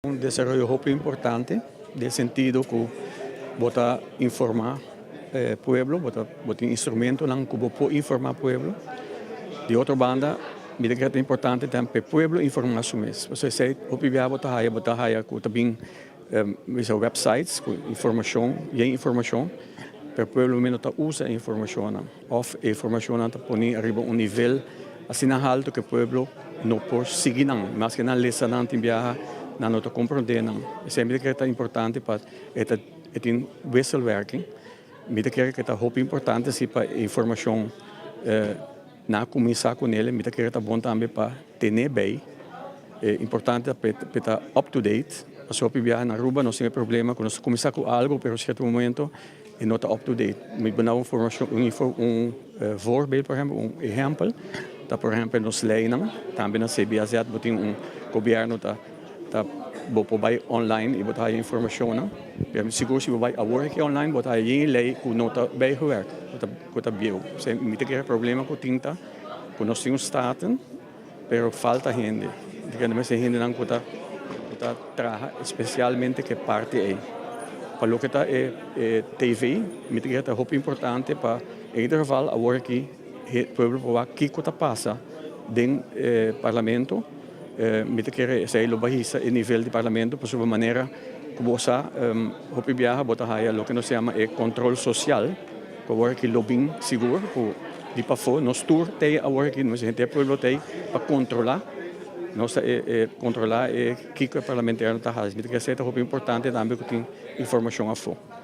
Un desarrollo hope importante, de sentido que bota informar pueblo, bota instrumento lang que pode informar pueblo. De outra banda, me que é importante também para pueblo informar sumes. Você sei, hope via bota haya que também websites com informação, para pueblo menos tá usa informação, of informação tá põe arriba nível assim alto que pueblo não pode seguir não, mas que não lesa não tem não nos compreendem. Sempre que é importante para é wisselwerking. Me que é hope importante se para informação na começar com ele, me que é bom também para ter bem. É importante para estar up to date. Se eu viajar na rua não tem problema quando se começar com algo, pero certo momento e não está up to date. Me dá uma informação, voorbeeld, por exemplo, exemplo. Tá, por exemplo, nos leiden, também na CBAZ, tem governo tá vai online e botar informação, não? Seguro se vai a work online, botar aí lei que não tá bem gewerkt, que tá bem. Se me tem problema com tinta, que nós temos staten, pero falta gente. Porque não sei gente não que tá trabalha especialmente que parte aí. Para o que tá TV, me tem que é muito importante para em ieder geval a work pueblo para que está passa dentro parlamento. Me quer sei lo bahisa em nível de parlamento por sua maneira que você hopi viaja bota haya lo que nos chama controle social que work lobbying seguro que de para fora nos tour tem a work nos gente pueblo tem para controlar nós controlar que o parlamentar está fazendo. Me quer ser muito importante também que tem informação a fora.